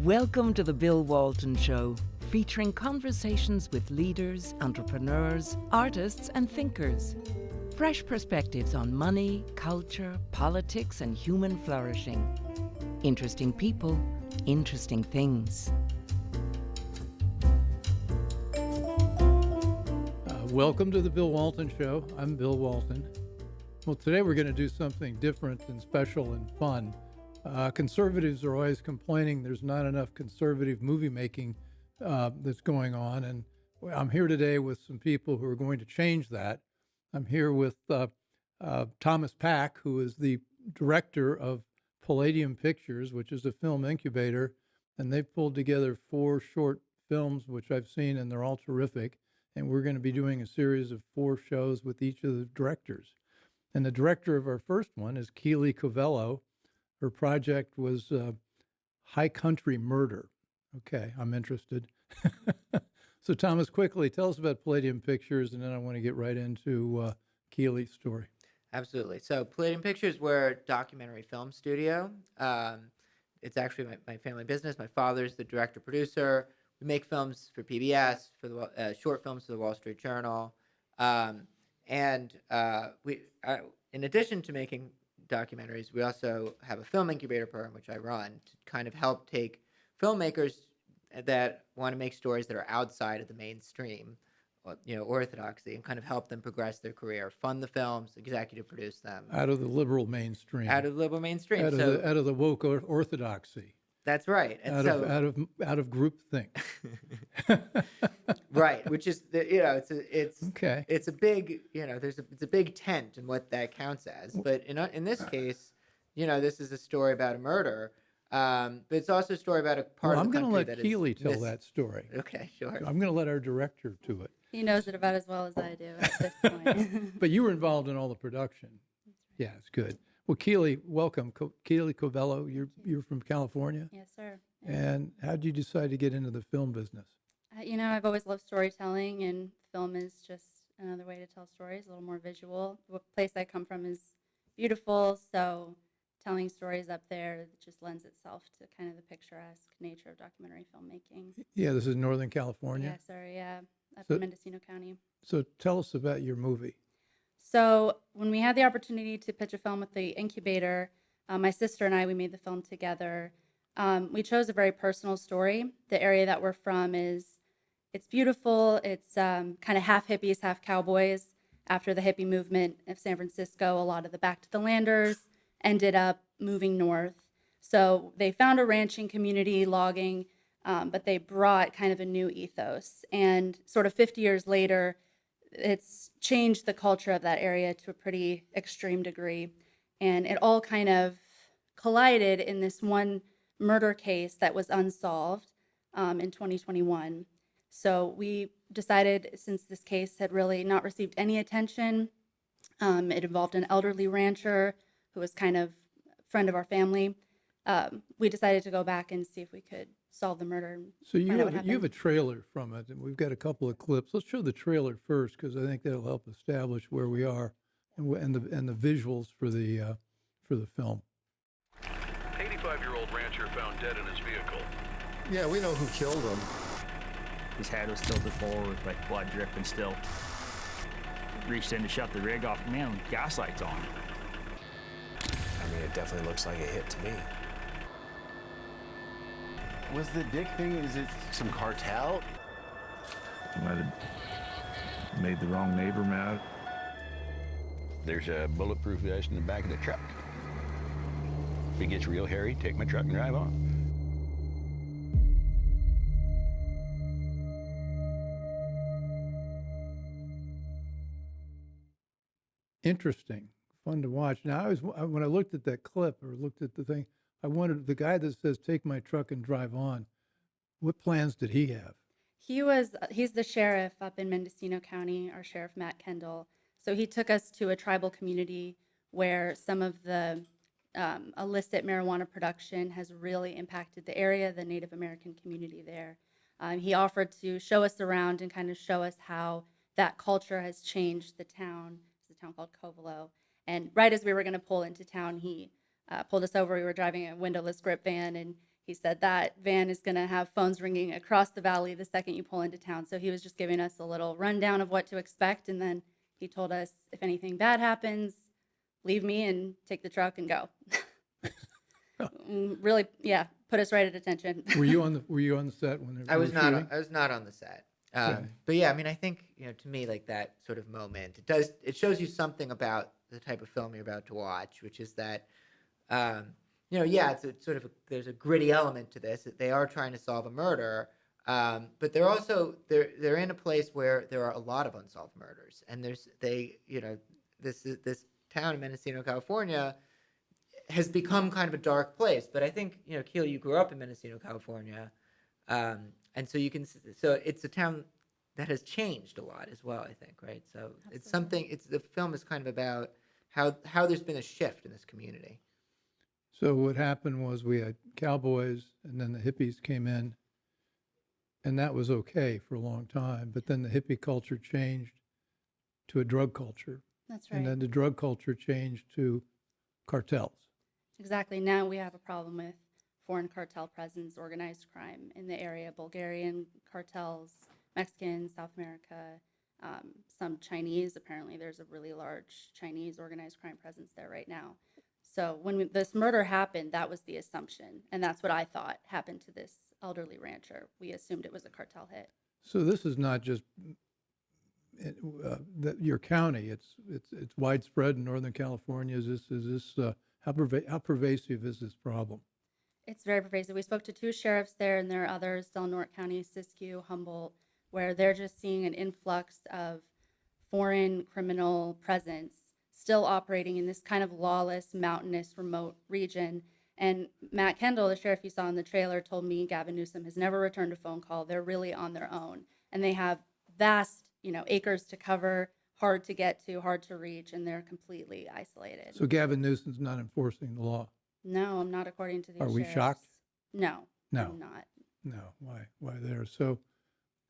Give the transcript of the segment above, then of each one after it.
Welcome to the Bill Walton Show, featuring conversations with leaders, entrepreneurs, artists, and thinkers. Fresh perspectives on money, culture, politics, and human flourishing. Interesting people, interesting things. Welcome to the Bill Walton Show. I'm Bill Walton. Well, today we're going to do something different and special and fun. Conservatives are always complaining there's not enough conservative movie making that's going on, and I'm here today with some people who are going to change that. I'm here with Thomas Pack, who is the director of Palladium Pictures, which is a film incubator, and they've pulled together 4 short films, which I've seen, and they're all terrific. And we're going to be doing a series of 4 shows with each of the directors. And the director of our first one is Keely Covello. Her project was High Country Murder. Okay, I'm interested. So Thomas, quickly, tell us about Palladium Pictures, and then I want to get right into Keely's story. Absolutely. So Palladium Pictures, we're a documentary film studio. It's actually my family business. My father's the director-producer. We make films for PBS, for the short films for the Wall Street Journal, and in addition to making documentaries, we also have a film incubator program which I run to kind of help take filmmakers that want to make stories that are outside of the mainstream, orthodoxy, and kind of help them progress their career, fund the films, executive produce them. Out of the liberal mainstream. Out of the liberal mainstream. Out of the woke orthodoxy. That's right. And out of groupthink. Right, which is it's okay. It's a big it's a big tent in what that counts as. But in this case, this is a story about a murder, but it's also a story about a part of the country that is. I'm going to let Keely tell that story. Okay, sure. I'm going to let our director do it. He knows it about as well as I do at this point. But you were involved in all the production. Yeah, it's good. Well, Keely, welcome. Keely Covello, you're from California? Yes, sir. And how did you decide to get into the film business? I've always loved storytelling, and film is just another way to tell stories, a little more visual. The place I come from is beautiful, so telling stories up there just lends itself to kind of the picturesque nature of documentary filmmaking. Yeah, this is Northern California? Yes, sir, yeah, up in Mendocino County. So tell us about your movie. So when we had the opportunity to pitch a film with the incubator, my sister and I, we made the film together. We chose a very personal story. The area that we're from it's beautiful. It's kind of half hippies, half cowboys. After the hippie movement of San Francisco, a lot of the back to the landers ended up moving north. So they found a ranching community, logging, but they brought kind of a new ethos. And sort of 50 years later, it's changed the culture of that area to a pretty extreme degree. And it all kind of collided in this one murder case that was unsolved in 2021. So we decided, since this case had really not received any attention, it involved an elderly rancher who was kind of a friend of our family. We decided to go back and see if we could solve the murder. So you have a trailer from it, and we've got a couple of clips. Let's show the trailer first, because I think that'll help establish where we are and the visuals for the film. 85-year-old rancher found dead in his vehicle. Yeah, we know who killed him. His head was tilted forward, like blood dripping still. Reached in to shut the rig off. Man, gas lights on. I mean, it definitely looks like a hit to me. Was the dick thing, is it some cartel? Might have made the wrong neighbor mad. There's a bulletproof vest in the back of the truck. If it gets real hairy, take my truck and drive on. Interesting, fun to watch. Now, when I looked at that clip or looked at the thing, I wondered, the guy that says, take my truck and drive on, what plans did he have? He's the sheriff up in Mendocino County, our sheriff, Matt Kendall. So he took us to a tribal community where some of the illicit marijuana production has really impacted the area, the Native American community there. He offered to show us around and kind of show us how that culture has changed the town. It's a town called Covello. And right as we were going to pull into town, he pulled us over. We were driving a windowless grip van, and He said that van is going to have phones ringing across the valley the second you pull into town. So he was just giving us a little rundown of what to expect. And then he told us, if anything bad happens, leave me and take the truck and go. Really, yeah, put us right at attention. Were you on the set when they I was were not. shooting? I was not on the set. Okay. But yeah, I mean, I think to me, like that sort of moment, it shows you something about the type of film you're about to watch, which is that, yeah, it's sort of there's a gritty element to this. That they are trying to solve a murder, but they're also they're in a place where there are a lot of unsolved murders, and this town in Mendocino, California, has become kind of a dark place. But I think Keely, you grew up in Mendocino, California. And so so it's a town that has changed a lot as well, I think, right? So Absolutely. the film is kind of about how there's been a shift in this community. So what happened was we had cowboys, and then the hippies came in, and that was okay for a long time. But then the hippie culture changed to a drug culture, That's right. and then the drug culture changed to cartels. Exactly. Now we have a problem with foreign cartel presence, organized crime in the area, Bulgarian cartels, Mexican, South America, some Chinese. Apparently, there's a really large Chinese organized crime presence there right now. So when this murder happened, that was the assumption, and that's what I thought happened to this elderly rancher. We assumed it was a cartel hit. So this is not just your county; it's widespread in Northern California. Is this how pervasive is this problem? It's very pervasive. We spoke to 2 sheriffs there, and there are others, Del Norte County, Siskiyou, Humboldt, where they're just seeing an influx of foreign criminal presence still operating in this kind of lawless, mountainous, remote region. And Matt Kendall, the sheriff you saw in the trailer, told me Gavin Newsom has never returned a phone call. They're really on their own. And they have vast, acres to cover, hard to get to, hard to reach, and they're completely isolated. So Gavin Newsom's not enforcing the law. No, I'm not, according to these Are we sheriffs. shocked? No, No. I'm not. No, why there? So,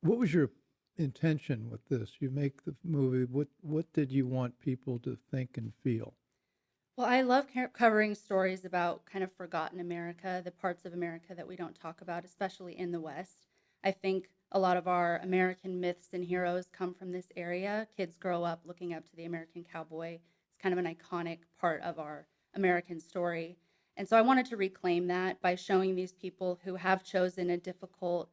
what was your intention with this? You make the movie. What did you want people to think and feel? Well, I love covering stories about kind of forgotten America, the parts of America that we don't talk about, especially in the West. I think a lot of our American myths and heroes come from this area. Kids grow up looking up to the American cowboy. It's kind of an iconic part of our American story. And so I wanted to reclaim that by showing these people who have chosen a difficult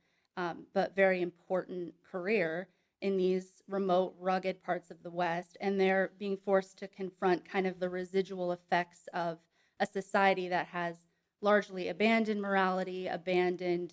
but very important career in these remote, rugged parts of the West, and they're being forced to confront kind of the residual effects of a society that has largely abandoned morality, abandoned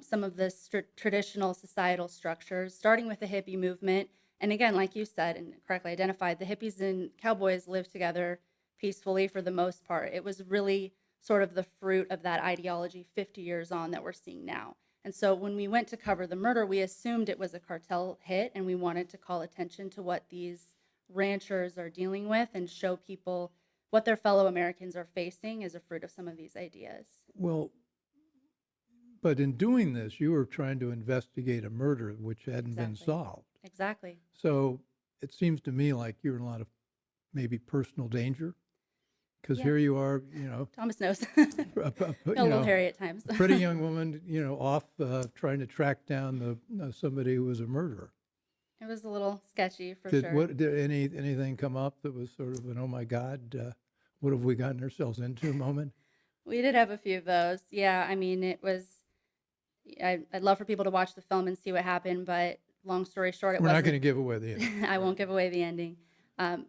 some of the traditional societal structures, starting with the hippie movement. And again, like you said and correctly identified, the hippies and cowboys lived together peacefully for the most part. It was really sort of the fruit of that ideology 50 years on that we're seeing now. And so when we went to cover the murder, we assumed it was a cartel hit, and we wanted to call attention to what these ranchers are dealing with and show people what their fellow Americans are facing as a fruit of some of these ideas. Well, but in doing this, you were trying to investigate a murder which hadn't been Exactly. solved. Exactly. So it seems to me like you're in a lot of maybe personal danger, because Yeah. here you are, Thomas knows. a A little hairy at times. pretty young woman, off trying to track down somebody who was a murderer. It was a little sketchy for Did sure. anything come up that was sort of an oh my God, what have we gotten ourselves into moment? We did have a few of those. Yeah, I mean, I'd love for people to watch the film and see what happened, but long story short, We're not going to give away the ending. I won't give away the ending.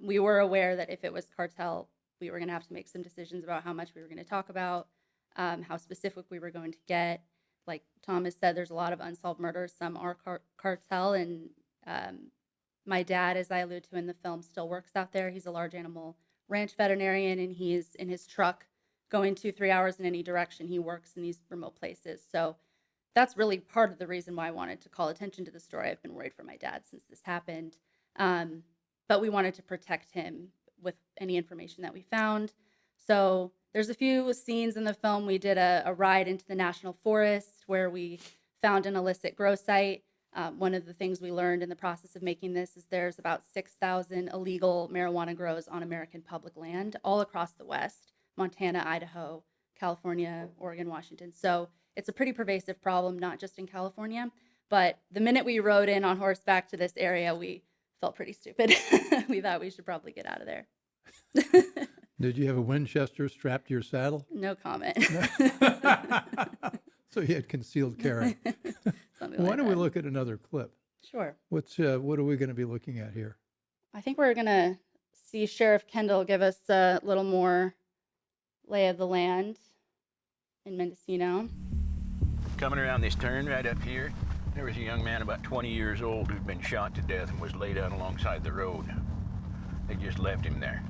We were aware that if it was cartel, we were going to have to make some decisions about how much we were going to talk about, how specific we were going to get. Like Thomas said, there's a lot of unsolved murders. Some are cartel, and my dad, as I allude to in the film, still works out there. He's a large animal ranch veterinarian, and he's in his truck going 2-3 hours in any direction. He works in these remote places. So that's really part of the reason why I wanted to call attention to the story. I've been worried for my dad since this happened. But we wanted to protect him with any information that we found. So there's a few scenes in the film. We did a ride into the national forest where we found an illicit grow site. One of the things we learned in the process of making this is there's about 6,000 illegal marijuana grows on American public land all across the West, Montana, Idaho, California, Oregon, Washington. So it's a pretty pervasive problem, not just in California. But the minute we rode in on horseback to this area, we felt pretty stupid. We thought we should probably get out of there. Did you have a Winchester strapped to your saddle? No comment. So you had concealed carry. Something Why like don't we that. look at another clip? Sure. What are we going to be looking at here? I think we're going to see Sheriff Kendall give us a little more lay of the land in Mendocino. Coming around this turn right up here, there was a young man about 20 years old who'd been shot to death and was laid out alongside the road. They just left him there.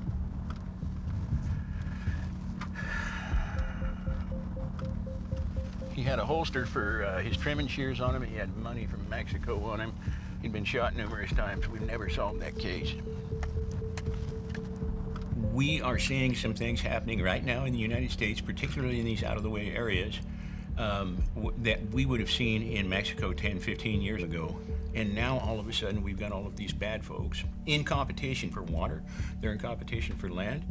He had a holster for his trimming shears on him. He had money from Mexico on him. He'd been shot numerous times. We've never solved that case. We are seeing some things happening right now in the United States, particularly in these out-of-the-way areas, that we would have seen in Mexico 10, 15 years ago. And now, all of a sudden, we've got all of these bad folks in competition for water. They're in competition for land.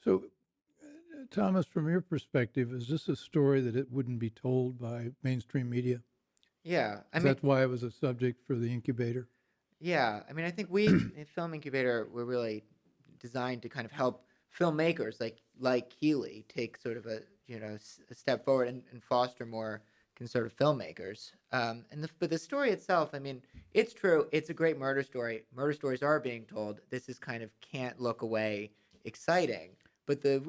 So, Thomas, from your perspective, is this a story that it wouldn't be told by mainstream media? Yeah, I Is mean, that why it was a subject for the incubator? yeah, I mean, I think we at Film Incubator were really designed to kind of help filmmakers like Keely take sort of a a step forward and foster more conservative filmmakers. But the story itself, I mean, it's true. It's a great murder story. Murder stories are being told. This is kind of can't look away, exciting. But the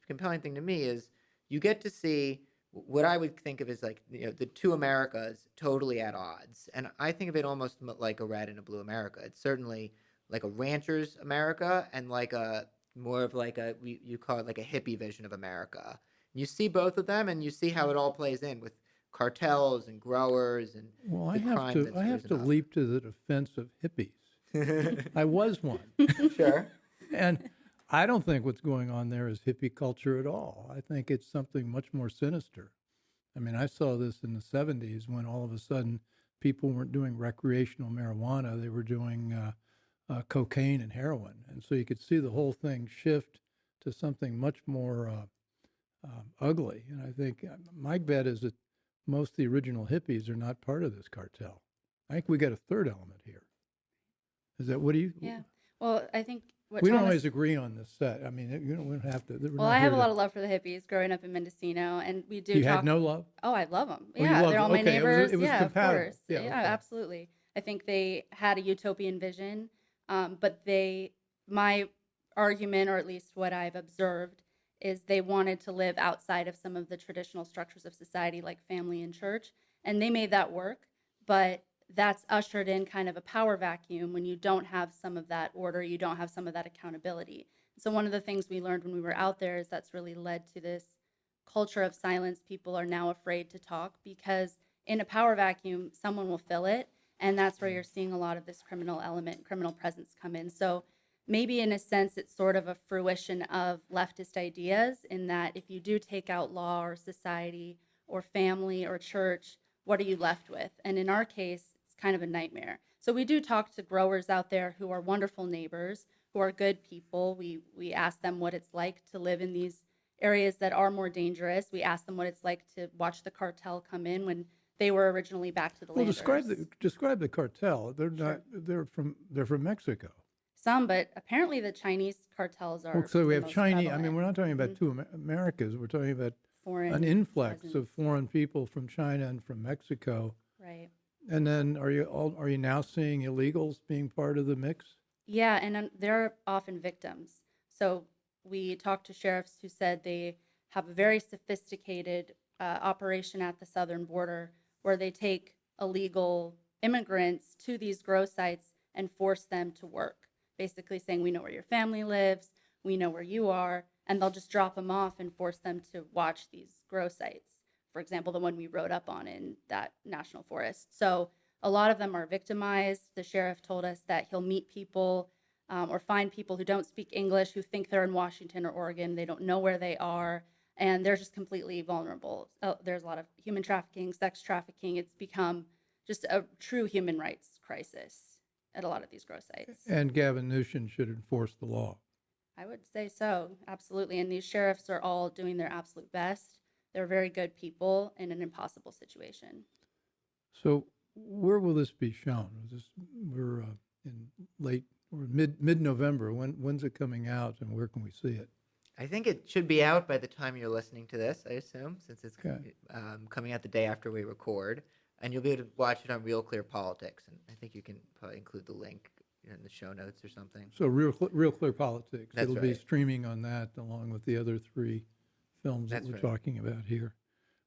compelling thing to me is you get to see what I would think of as like the two Americas totally at odds, and I think of it almost like a red and a blue America. It's certainly like a rancher's America and like a more of like you call it like a hippie vision of America. You see both of them, and you see how it all plays in with cartels and growers and Well, the crime that's I have to risen up. leap to the defense of hippies. I was one. Sure. And I don't think what's going on there is hippie culture at all. I think it's something much more sinister. I mean, I saw this in the 70s when all of a sudden people weren't doing recreational marijuana. They were doing cocaine and heroin. And so you could see the whole thing shift to something much more ugly. And I think my bet is that most of the original hippies are not part of this cartel. I think we got a third element here. Is that, what do you? Yeah. Well, I think what We don't Thomas- always agree on this set. I mean, we don't have to. we're Well, not I have here a lot to- of love for the hippies growing up in Mendocino, and we do You talk. had no love? Oh, I love them. Oh, you Yeah, loved they're all them. my Okay, neighbors. it was Yeah, of compatible. course. Yeah, Yeah, okay. absolutely. I think they had a utopian vision, but my argument, or at least what I've observed, is they wanted to live outside of some of the traditional structures of society, like family and church, and they made that work. But that's ushered in kind of a power vacuum when you don't have some of that order, you don't have some of that accountability. So one of the things we learned when we were out there is that's really led to this culture of silence. People are now afraid to talk because in a power vacuum, someone will fill it. And that's where you're seeing a lot of this criminal element, criminal presence come in. So maybe in a sense, it's sort of a fruition of leftist ideas in that if you do take out law or society or family or church, what are you left with? And in our case, it's kind of a nightmare. So we do talk to growers out there who are wonderful neighbors, who are good people. We ask them what it's like to live in these areas that are more dangerous. We ask them what it's like to watch the cartel come in when they were originally back to the Well, landers. describe the cartel. They're not. Sure. They're from Mexico. Some, but apparently the Chinese cartels are. Well, so we the have most Chinese. I mean, prevalent. we're not talking about Mhm. two Americas. We're talking about Foreign an influx of presence. foreign people from China and from Mexico. Right. And then, are you now seeing illegals being part of the mix? Yeah, and they're often victims. So we talked to sheriffs who said they have a very sophisticated operation at the southern border where they take illegal immigrants to these grow sites and force them to work, basically saying, we know where your family lives, we know where you are, and they'll just drop them off and force them to watch these grow sites. For example, the one we rode up on in that national forest. So a lot of them are victimized. The sheriff told us that he'll meet people or find people who don't speak English, who think they're in Washington or Oregon. They don't know where they are, and they're just completely vulnerable. There's a lot of human trafficking, sex trafficking. It's become just a true human rights crisis at a lot of these grow sites. And Gavin Newsom should enforce the law. I would say so, absolutely. And these sheriffs are all doing their absolute best. They're very good people in an impossible situation. So where will this be shown? We're in late or mid-November. When's it coming out, and where can we see it? I think it should be out by the time you're listening to this, I assume, since it's Okay. coming out the day after we record. And you'll be able to watch it on Real Clear Politics. And I think you can probably include the link in the show notes or something. So Real Clear Politics. That's It'll be right. streaming on that along with the other 3 films that That's we're right. talking about here.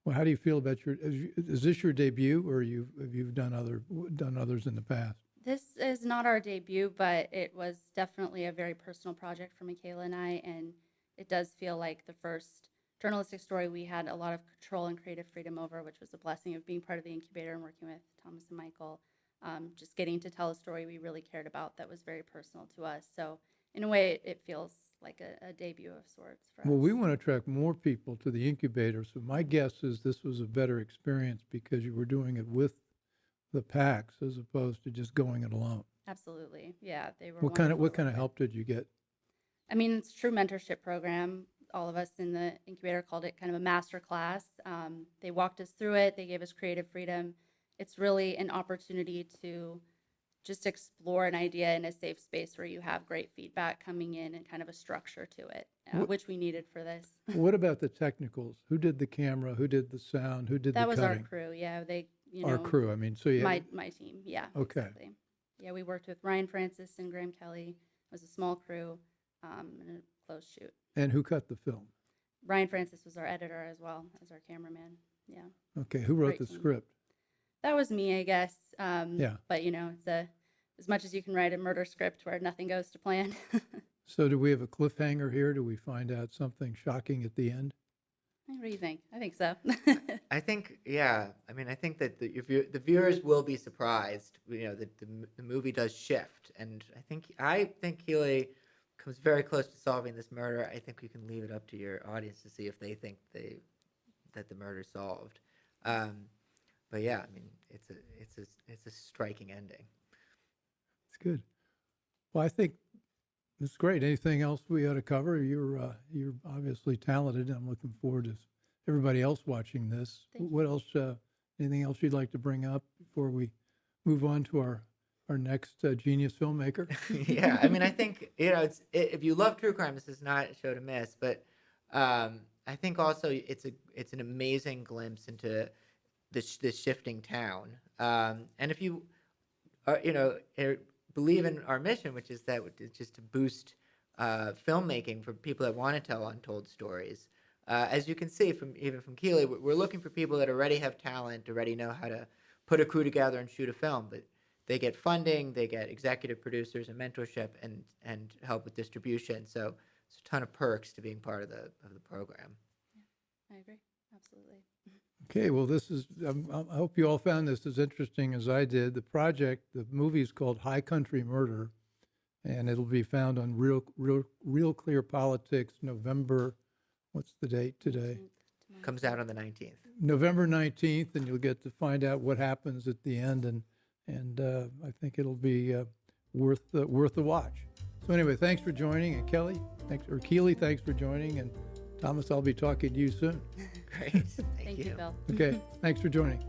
Well, how do you feel about is this your debut, or have you done others in the past? This is not our debut, but it was definitely a very personal project for Michaela and I, and it does feel like the first journalistic story we had a lot of control and creative freedom over, which was a blessing of being part of the incubator and working with Thomas and Michael. Just getting to tell a story we really cared about that was very personal to us. So in a way, it feels like a debut of sorts for Well, us. we want to attract more people to the incubator. So my guess is this was a better experience because you were doing it with the PACs as opposed to just going it alone. Absolutely, yeah, they were. What kind of help did you get? I mean, it's a true mentorship program. All of us in the incubator called it kind of a master class. They walked us through it. They gave us creative freedom. It's really an opportunity to just explore an idea in a safe space where you have great feedback coming in and kind of a structure to it, which we needed for this. What about the technicals? Who did the camera? Who did the sound? Who did That the was cutting? our crew, yeah. They, Our crew. I mean, so you my team, yeah. Okay. Exactly. Yeah, we worked with Ryan Francis and Graham Kelly. It was a small crew and a close shoot. And who cut the film? Ryan Francis was our editor as well as our cameraman. Yeah. Okay, who wrote Great the team. script? That was me, I guess. Yeah. But it's as much as you can write a murder script where nothing goes to plan. So do we have a cliffhanger here? Do we find out something shocking at the end? What do you think? I think so. I think, yeah. I mean, I think that the viewers will be surprised. That the movie does shift, and I think Keely comes very close to solving this murder. I think you can leave it up to your audience to see if they think that the murder's solved. But yeah, I mean, it's a striking ending. It's good. Well, I think it's great. Anything else we ought to cover? You're obviously talented. I'm looking forward to everybody else watching this. Thank What else? Anything else you'd like to bring up before we move on to our next genius filmmaker? Yeah, I mean, I think if you love true crime, this is not a show to miss. But I think also it's an amazing glimpse into this shifting town. And if you believe in our mission, which is just to boost filmmaking for people that want to tell untold stories. As you can see from Keely, we're looking for people that already have talent, already know how to put a crew together and shoot a film. But they get funding, they get executive producers and mentorship, and help with distribution. So it's a ton of perks to being part of the program. I agree. Absolutely. Okay, well, I hope you all found this as interesting as I did. The movie is called High Country Murder, and it'll be found on Real Clear Politics, November, what's the date today? Comes out on the 19th. November 19th, and you'll get to find out what happens at the end, and I think it'll be worth the watch. So anyway, thanks for joining, and Keely, thanks for joining, and Thomas, I'll be talking to you soon. Great. Thank you, Bill. Okay, thanks for joining.